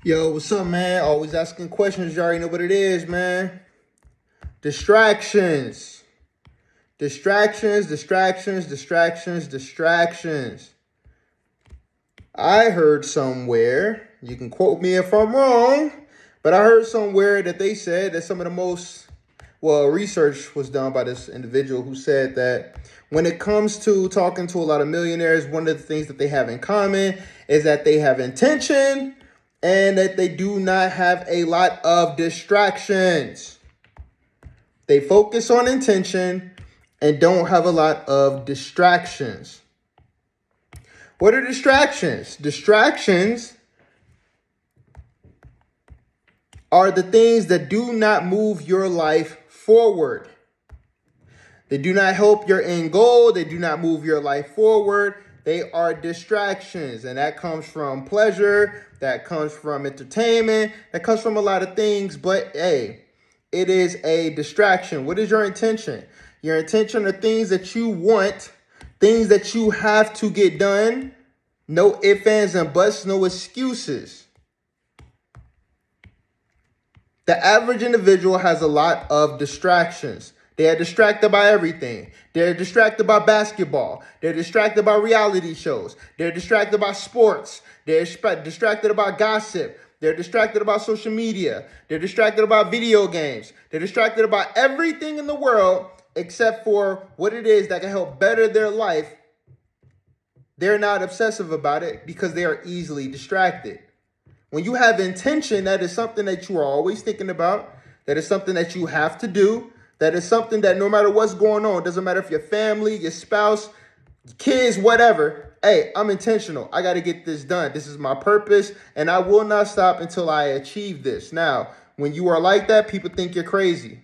Yo, what's up, man? Always asking questions. You already know what it is, man. Distractions. Distractions, distractions, distractions, distractions. I heard somewhere, you can quote me if I'm wrong, but I heard somewhere that they said that some of the most, well, research was done by this individual who said that when it comes to talking to a lot of millionaires, one of the things that they have in common is that they have intention and that they do not have a lot of distractions. They focus on intention and don't have a lot of distractions. What are distractions? Distractions are the things that do not move your life forward. They do not help your end goal. They do not move your life forward. They are distractions. And that comes from pleasure. That comes from entertainment. That comes from a lot of things. But hey, it is a distraction. What is your intention? Your intention are things that you want, things that you have to get done. No ifs, ands, and buts, no excuses. The average individual has a lot of distractions. They are distracted by everything. They're distracted by basketball. They're distracted by reality shows. They're distracted by sports. They're distracted about gossip. They're distracted about social media. They're distracted about video games. They're distracted about everything in the world except for what it is that can help better their life. They're not obsessive about it because they are easily distracted. When you have intention, that is something that you are always thinking about. That is something that you have to do. That is something that no matter what's going on, doesn't matter if your family, your spouse, kids, whatever. Hey, I'm intentional. I got to get this done. This is my purpose, and I will not stop until I achieve this. Now, when you are like that, people think you're crazy.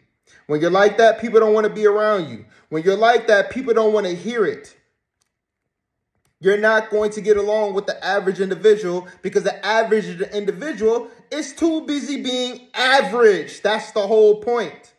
When you're like that, people don't want to be around you. When you're like that, people don't want to hear it. You're not going to get along with the average individual because the average individual is too busy being average. That's the whole point.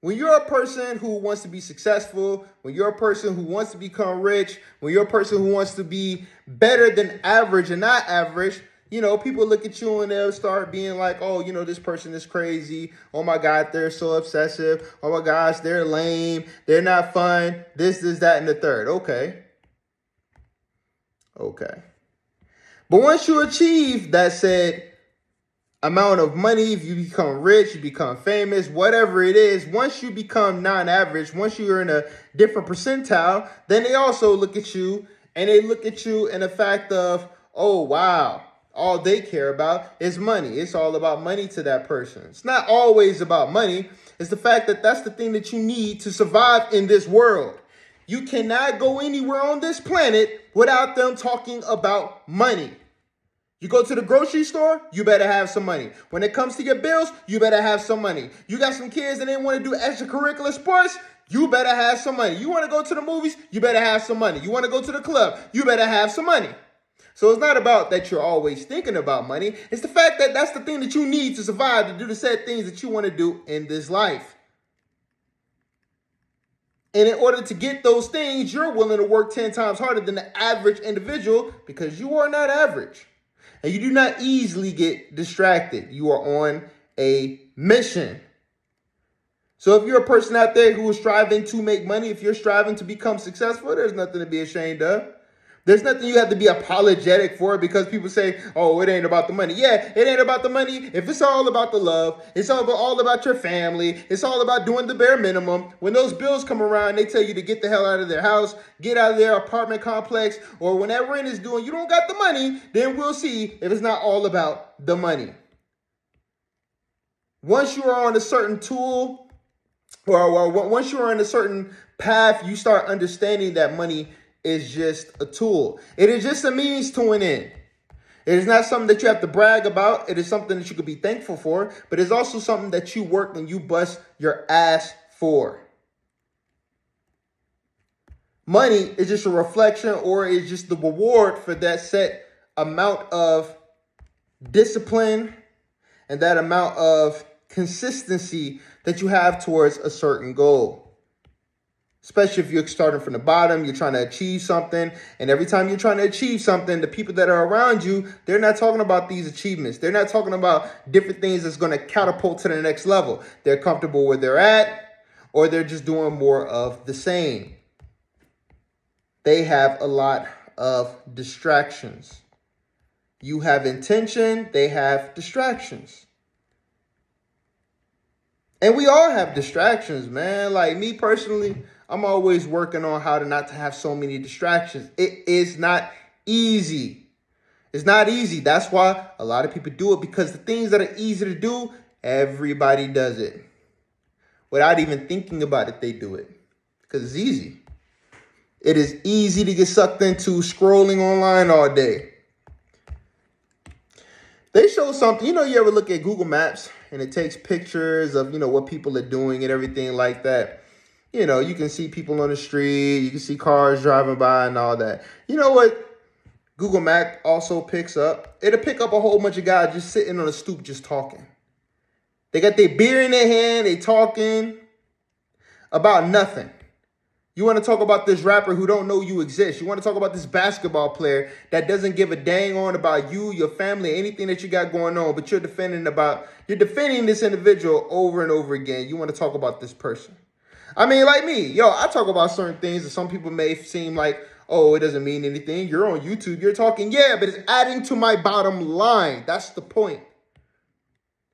When you're a person who wants to be successful, when you're a person who wants to become rich, when you're a person who wants to be better than average and not average, people look at you and they'll start being like, oh, this person is crazy. Oh my God, they're so obsessive. Oh my gosh, they're lame. They're not fun. This, that, and the third. Okay. But once you achieve that said amount of money, if you become rich, you become famous, whatever it is, once you become non-average, once you're in a different percentile, then they also look at you and they look at you in the fact of, oh, wow, all they care about is money. It's all about money to that person. It's not always about money. It's the fact that that's the thing that you need to survive in this world. You cannot go anywhere on this planet without them talking about money. You go to the grocery store, you better have some money. When it comes to your bills, you better have some money. You got some kids that didn't want to do extracurricular sports, you better have some money. You want to go to the movies, you better have some money. You want to go to the club, you better have some money. So it's not about that you're always thinking about money. It's the fact that that's the thing that you need to survive, to do the said things that you want to do in this life. And in order to get those things, you're willing to work 10 times harder than the average individual because you are not average. And you do not easily get distracted. You are on a mission. So if you're a person out there who is striving to make money, if you're striving to become successful, there's nothing to be ashamed of. There's nothing you have to be apologetic for because people say, oh, it ain't about the money. Yeah, it ain't about the money. If it's all about the love, it's all about your family. It's all about doing the bare minimum. When those bills come around, they tell you to get the hell out of their house, get out of their apartment complex, or when that rent is due and you don't got the money, then we'll see if it's not all about the money. Once you are on a certain tool, or once you're on a certain path, you start understanding that money is just a tool. It is just a means to an end. It is not something that you have to brag about. It is something that you could be thankful for, but it's also something that you work and you bust your ass for. Money is just a reflection or is just the reward for that set amount of discipline and that amount of consistency that you have towards a certain goal. Especially if you're starting from the bottom, you're trying to achieve something. And every time you're trying to achieve something, the people that are around you, they're not talking about these achievements. They're not talking about different things that's going to catapult to the next level. They're comfortable where they're at, or they're just doing more of the same. They have a lot of distractions. You have intention, they have distractions. And we all have distractions, man. Like me personally, I'm always working on how to not to have so many distractions. It is not easy. It's not easy. That's why a lot of people do it, because the things that are easy to do, everybody does it. Without even thinking about it, they do it because it's easy. It is easy to get sucked into scrolling online all day. They show something, you ever look at Google Maps and it takes pictures of, what people are doing and everything like that. You can see people on the street, you can see cars driving by and all that. You know what Google Maps also picks up? It'll pick up a whole bunch of guys just sitting on a stoop just talking. They got their beer in their hand, they talking about nothing. You want to talk about this rapper who don't know you exist. You want to talk about this basketball player that doesn't give a dang on about you, your family, anything that you got going on, but you're defending this individual over and over again. You want to talk about this person. I mean, like me, I talk about certain things that some people may seem like, oh, it doesn't mean anything. You're on YouTube, you're talking, yeah, but it's adding to my bottom line. That's the point.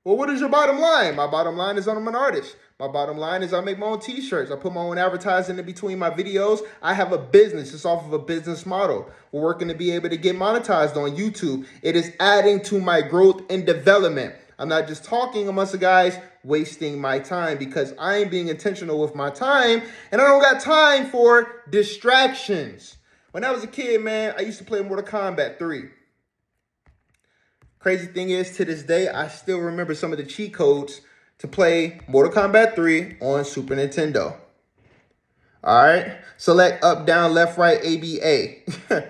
Well, what is your bottom line? My bottom line is I'm an artist. My bottom line is I make my own t-shirts. I put my own advertising in between my videos. I have a business. It's off of a business model. We're working to be able to get monetized on YouTube. It is adding to my growth and development. I'm not just talking amongst the guys, wasting my time, because I am being intentional with my time and I don't got time for distractions. When I was a kid, man, I used to play Mortal Kombat 3. Crazy thing is, to this day, I still remember some of the cheat codes to play Mortal Kombat 3 on Super Nintendo. All right. Select up, down, left, right, ABA.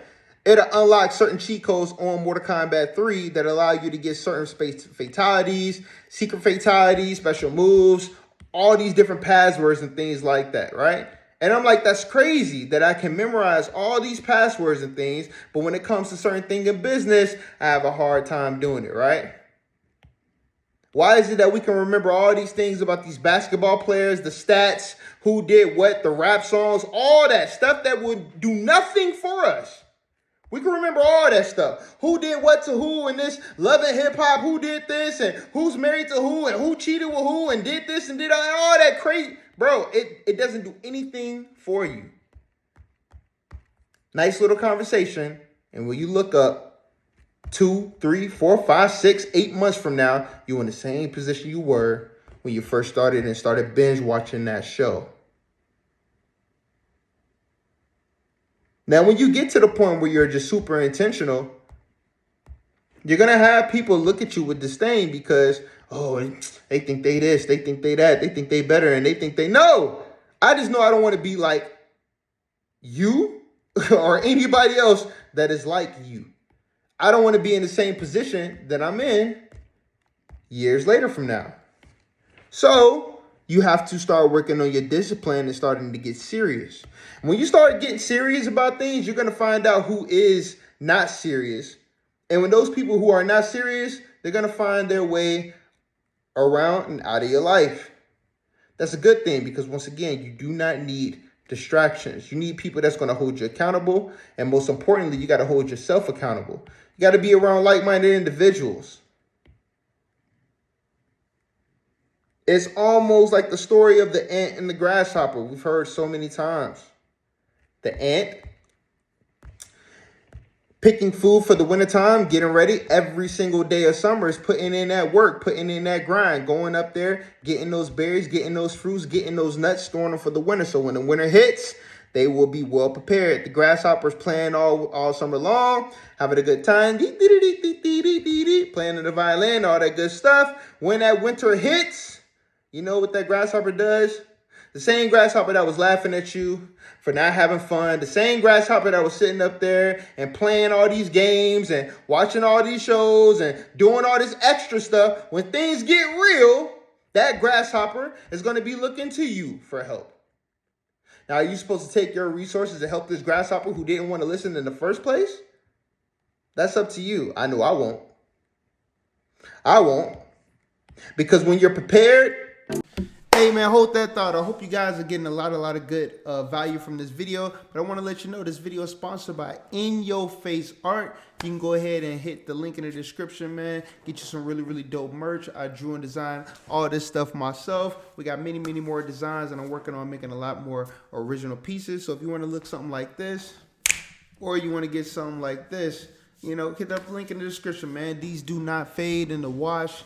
It'll unlock certain cheat codes on Mortal Kombat 3 that allow you to get certain space fatalities, secret fatalities, special moves, all these different passwords and things like that, right? And I'm like, that's crazy that I can memorize all these passwords and things, but when it comes to certain things in business, I have a hard time doing it, right? Why is it that we can remember all these things about these basketball players, the stats, who did what, the rap songs, all that stuff that would do nothing for us? We can remember all that stuff. Who did what to who in this Love and Hip Hop, who did this, and who's married to who, and who cheated with who, and did this and did all that crazy. Bro, it doesn't do anything for you. Nice little conversation. And when you look up 2, 3, 4, 5, 6, 8 months from now, you're in the same position you were when you first started and started binge watching that show. Now, when you get to the point where you're just super intentional, you're going to have people look at you with disdain because, oh, they think they this, they think they that, they think they better, and they think they know. I just know I don't want to be like you or anybody else that is like you. I don't want to be in the same position that I'm in years later from now. So you have to start working on your discipline and starting to get serious. When you start getting serious about things, you're going to find out who is not serious. And when those people who are not serious, they're going to find their way around and out of your life. That's a good thing because, once again, you do not need distractions. You need people that's going to hold you accountable. And most importantly, you got to hold yourself accountable. You got to be around like-minded individuals. It's almost like the story of the ant and the grasshopper. We've heard so many times. The ant picking food for the wintertime, getting ready every single day of summer is putting in that work, putting in that grind, going up there, getting those berries, getting those fruits, getting those nuts, storing them for the winter. So when the winter hits, they will be well prepared. The grasshopper's playing all summer long, having a good time, playing the violin, all that good stuff. When that winter hits, you know what that grasshopper does? The same grasshopper that was laughing at you for not having fun, the same grasshopper that was sitting up there and playing all these games and watching all these shows and doing all this extra stuff, when things get real, that grasshopper is going to be looking to you for help. Now, are you supposed to take your resources to help this grasshopper who didn't want to listen in the first place? That's up to you. I know I won't. I won't. Because when you're prepared. Hey man, hold that thought. I hope you guys are getting a lot of good value from this video. But I want to let you know this video is sponsored by In Your Face Art. You can go ahead and hit the link in the description, man. Get you some really dope merch. I drew and designed all this stuff myself. We got many more designs, and I'm working on making a lot more original pieces. So if you want to look something like this, or you want to get something like this, you know, hit that link in the description, man. These do not fade in the wash.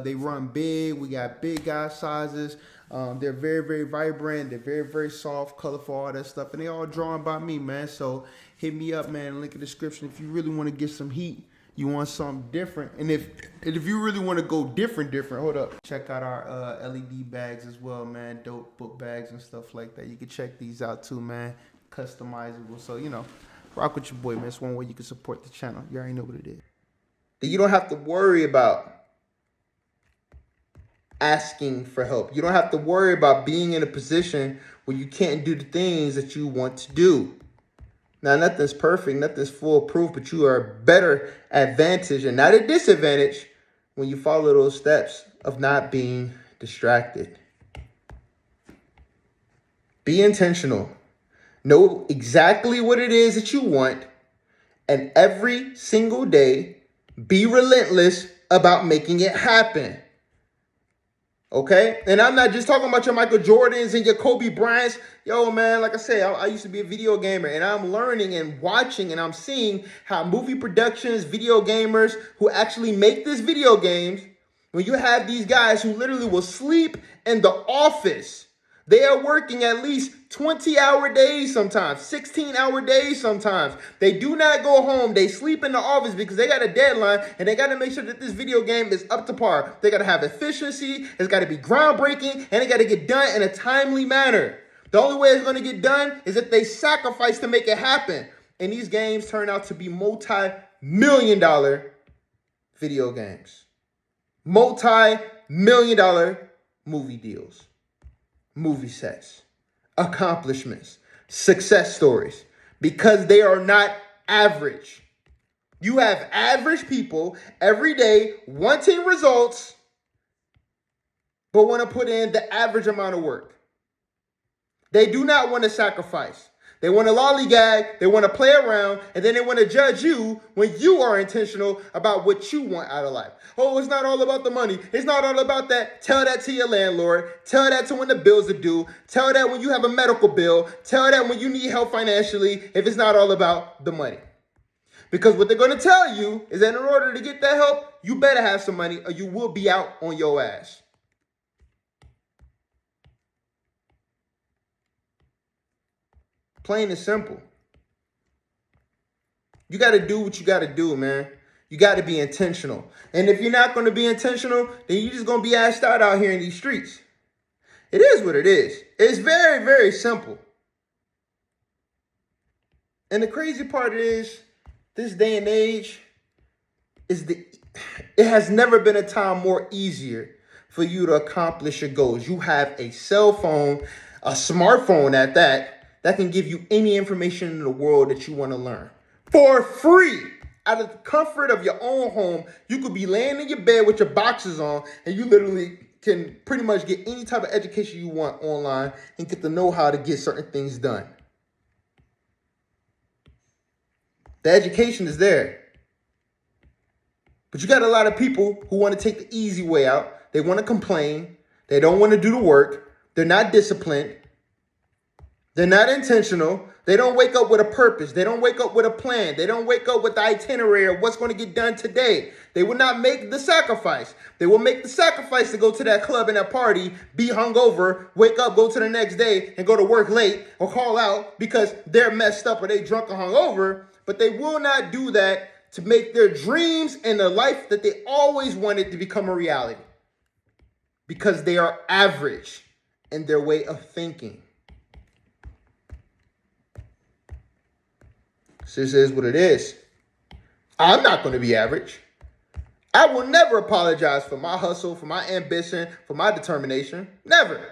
They run big. We got big guy sizes. They're very vibrant. They're very soft, colorful, all that stuff. And they all drawn by me, man. So hit me up, man. Link in the description. If you really want to get some heat, you want something different. And if you really want to go different, hold up. Check out our LED bags as well, man. Dope book bags and stuff like that. You can check these out too, man. Customizable. So, you know, rock with your boy, man. It's one way you can support the channel. You already know what it is. You don't have to worry about asking for help. You don't have to worry about being in a position where you can't do the things that you want to do. Now, nothing's perfect, nothing's foolproof, but you are a better advantage and not a disadvantage when you follow those steps of not being distracted. Be intentional. Know exactly what it is that you want, and every single day, be relentless about making it happen. Okay? And I'm not just talking about your Michael Jordans and your Kobe Bryants. Yo, man, like I say, I used to be a video gamer, and I'm learning and watching, and I'm seeing how movie productions, video gamers who actually make these video games, when you have these guys who literally will sleep in the office. They are working at least 20-hour days sometimes, 16-hour days sometimes. They do not go home. They sleep in the office because they got a deadline, and they got to make sure that this video game is up to par. They got to have efficiency. It's got to be groundbreaking, and it got to get done in a timely manner. The only way it's going to get done is if they sacrifice to make it happen. And these games turn out to be multi-million-dollar video games. Multi-million-dollar movie deals. Movie sets, accomplishments, success stories, because they are not average. You have average people every day wanting results, but want to put in the average amount of work. They do not want to sacrifice. They want to lollygag, they want to play around, and then they want to judge you when you are intentional about what you want out of life. Oh, it's not all about the money. It's not all about that. Tell that to your landlord. Tell that to when the bills are due. Tell that when you have a medical bill. Tell that when you need help financially, if it's not all about the money. Because what they're going to tell you is that in order to get that help, you better have some money or you will be out on your ass. Plain and simple. You got to do what you got to do, man. You got to be intentional. And if you're not going to be intentional, then you're just going to be assed out here in these streets. It is what it is. It's very simple. And the crazy part is, this day and age, it has never been a time more easier for you to accomplish your goals. You have a cell phone, a smartphone at that can give you any information in the world that you want to learn for free. Out of the comfort of your own home, you could be laying in your bed with your boxers on, and you literally can pretty much get any type of education you want online and get to know how to get certain things done. The education is there. But you got a lot of people who want to take the easy way out. They want to complain. They don't want to do the work. They're not disciplined. They're not intentional. They don't wake up with a purpose. They don't wake up with a plan. They don't wake up with the itinerary of what's going to get done today. They will not make the sacrifice. They will make the sacrifice to go to that club and that party, be hungover, wake up, go to the next day, and go to work late or call out because they're messed up or they drunk or hungover. But they will not do that to make their dreams and the life that they always wanted to become a reality. Because they are average in their way of thinking. This is what it is. I'm not going to be average. I will never apologize for my hustle, for my ambition, for my determination. Never.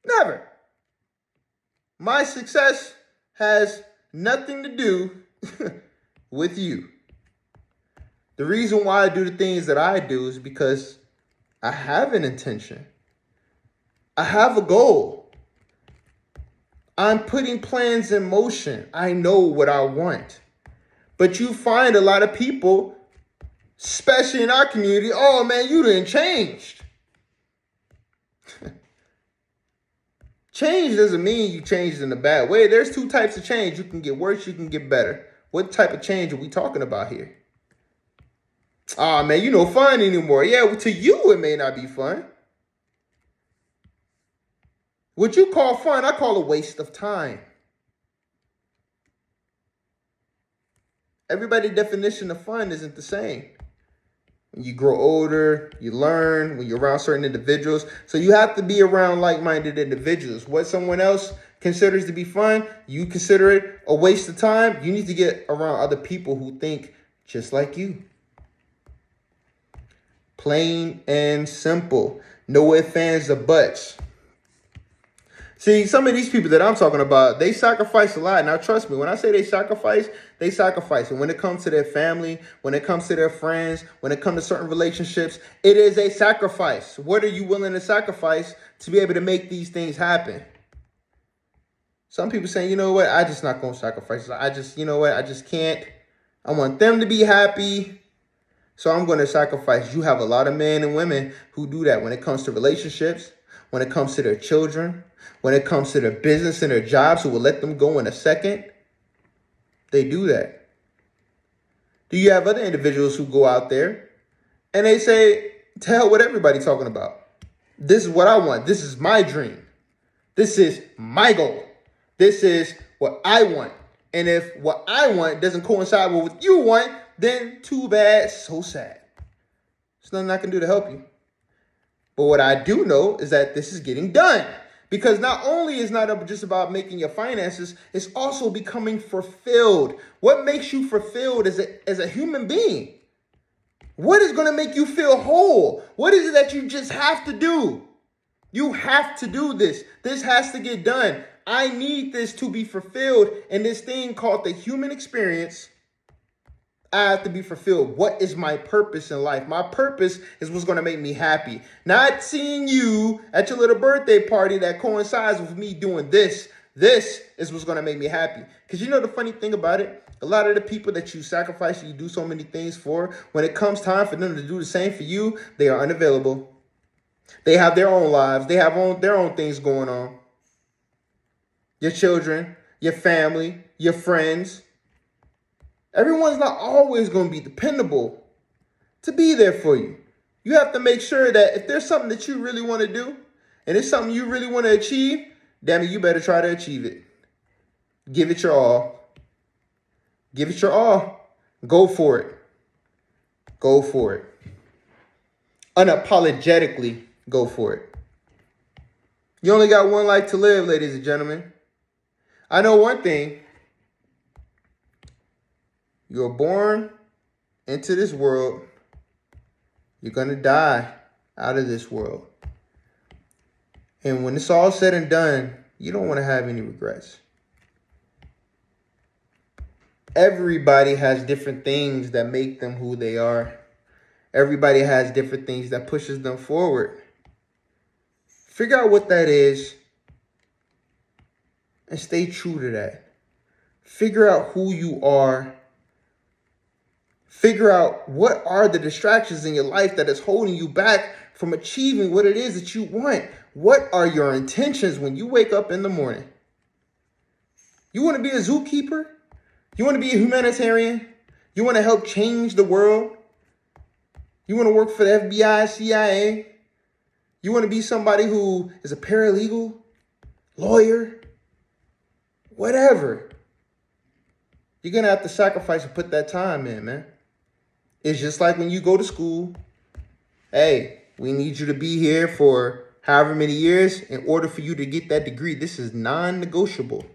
Never. My success has nothing to do with you. The reason why I do the things that I do is because I have an intention. I have a goal. I'm putting plans in motion. I know what I want. But you find a lot of people, especially in our community, oh man, you done changed. Change doesn't mean you changed in a bad way. There's two types of change. You can get worse, you can get better. What type of change are we talking about here? Ah, man, you no fun anymore. Yeah, well, to you, it may not be fun. What you call fun, I call a waste of time. Everybody's definition of fun isn't the same. When you grow older, you learn when you're around certain individuals. So you have to be around like-minded individuals. What someone else considers to be fun, you consider it a waste of time. You need to get around other people who think just like you. Plain and simple. No ifs, ands, or buts. See, some of these people that I'm talking about, they sacrifice a lot. Now, trust me, when I say they sacrifice. And when it comes to their family, when it comes to their friends, when it comes to certain relationships, it is a sacrifice. What are you willing to sacrifice to be able to make these things happen? Some people saying, you know what, I just not going to sacrifice. I just can't. I want them to be happy. So I'm going to sacrifice. You have a lot of men and women who do that when it comes to relationships, when it comes to their children, when it comes to their business and their jobs, who will let them go in a second. They do that. Do you have other individuals who go out there and they say, to hell with everybody talking about? This is what I want. This is my dream. This is my goal. This is what I want. And if what I want doesn't coincide with what you want, then too bad, so sad. There's nothing I can do to help you. But what I do know is that this is getting done. Because not only is not just about making your finances, it's also becoming fulfilled. What makes you fulfilled as a human being? What is going to make you feel whole? What is it that you just have to do? You have to do this. This has to get done. I need this to be fulfilled. And this thing called the human experience, I have to be fulfilled. What is my purpose in life? My purpose is what's going to make me happy. Not seeing you at your little birthday party that coincides with me doing this. This is what's going to make me happy. Because you know the funny thing about it? A lot of the people that you sacrifice and you do so many things for, when it comes time for them to do the same for you, they are unavailable. They have their own lives. They have their own things going on. Your children, your family, your friends. Everyone's not always going to be dependable to be there for you. You have to make sure that if there's something that you really want to do and it's something you really want to achieve, damn it, you better try to achieve it. Give it your all. Give it your all. Go for it. Go for it. Unapologetically go for it. You only got one life to live, ladies and gentlemen. I know one thing. You're born into this world. You're going to die out of this world. And when it's all said and done, you don't want to have any regrets. Everybody has different things that make them who they are. Everybody has different things that pushes them forward. Figure out what that is and stay true to that. Figure out who you are. Figure out what are the distractions in your life that is holding you back from achieving what it is that you want. What are your intentions when you wake up in the morning? You want to be a zookeeper? You want to be a humanitarian? You want to help change the world? You want to work for the FBI, CIA? You want to be somebody who is a paralegal, lawyer, whatever. You're going to have to sacrifice and put that time in, man. It's just like when you go to school. Hey, we need you to be here for however many years in order for you to get that degree. This is non-negotiable.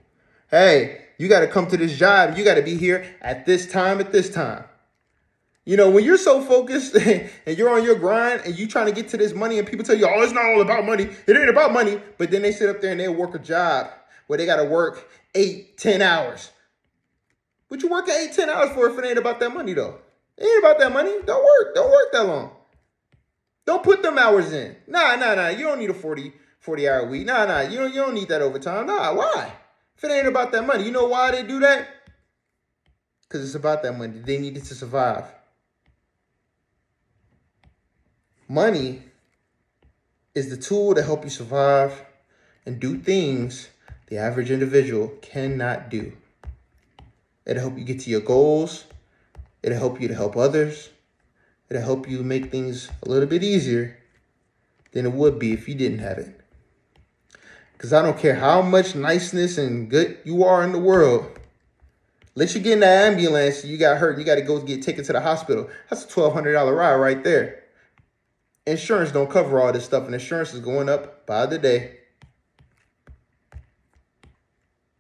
Hey, you got to come to this job. You got to be here at this time, at this time. You know, when you're so focused and you're on your grind and you trying to get to this money and people tell you, oh, it's not all about money. It ain't about money. But then they sit up there and they work a job where they got to work 8-10 hours. What you working 8-10 hours for if it ain't about that money, though? It ain't about that money. Don't work that long. Don't put them hours in. Nah. You don't need a 40-hour week. Nah. You don't need that overtime. Nah, why? If it ain't about that money. You know why they do that? Because it's about that money. They need it to survive. Money is the tool to help you survive and do things the average individual cannot do. It'll help you get to your goals. It'll help you to help others. It'll help you make things a little bit easier than it would be if you didn't have it. Because I don't care how much niceness and good you are in the world. Let you get in that ambulance and you got hurt. You got to go get taken to the hospital. That's a $1,200 ride right there. Insurance don't cover all this stuff, and insurance is going up by the day.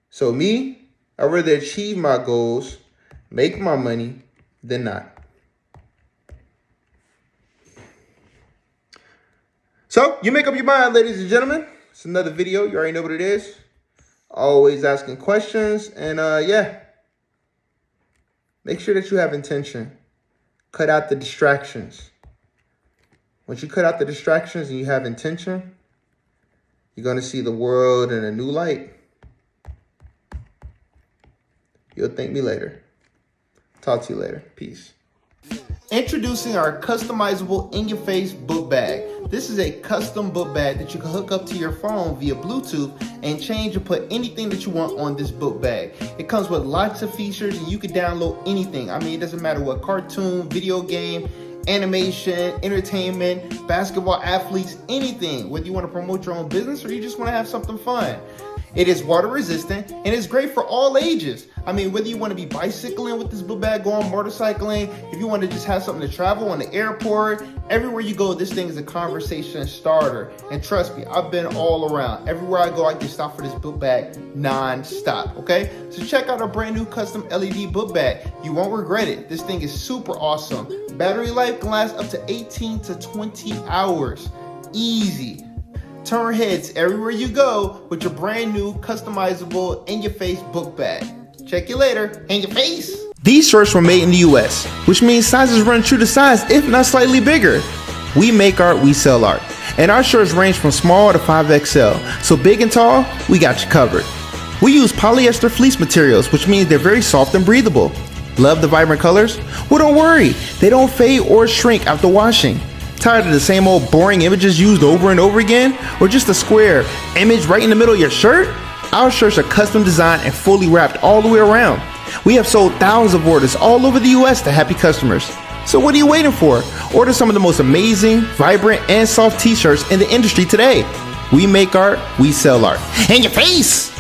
So me, I'd rather achieve my goals, make my money, than not. So you make up your mind, ladies and gentlemen. It's another video. You already know what it is. Always asking questions. And yeah, make sure that you have intention. Cut out the distractions. Once you cut out the distractions and you have intention, you're going to see the world in a new light. You'll thank me later. Talk to you later. Peace. Introducing our customizable in-your-face book bag. This is a custom book bag that you can hook up to your phone via Bluetooth and change and put anything that you want on this book bag. It comes with lots of features and you can download anything. I mean, it doesn't matter what cartoon, video game, animation, entertainment, basketball athletes, anything. Whether you want to promote your own business or you just want to have something fun. It is water resistant and it's great for all ages. I mean, whether you want to be bicycling with this book bag, going motorcycling, if you want to just have something to travel on the airport, everywhere you go, this thing is a conversation starter. And trust me, I've been all around. Everywhere I go, I can stop for this book bag non-stop, okay? So check out our brand new custom LED book bag. You won't regret it. This thing is super awesome. Battery life can last up to 18 to 20 hours. Easy. Turn heads everywhere you go with your brand new customizable in-your-face book bag. Check you later. In your face. These shirts were made in the US, which means sizes run true to size, if not slightly bigger. We make art, we sell art. And our shirts range from small to 5XL. So big and tall, we got you covered. We use polyester fleece materials, which means they're very soft and breathable. Love the vibrant colors? Well, don't worry. They don't fade or shrink after washing. Tired of the same old boring images used over and over again? Or just a square image right in the middle of your shirt? Our shirts are custom designed and fully wrapped all the way around. We have sold thousands of orders all over the US to happy customers. So what are you waiting for? Order some of the most amazing, vibrant, and soft t-shirts in the industry today. We make art, we sell art. In your face!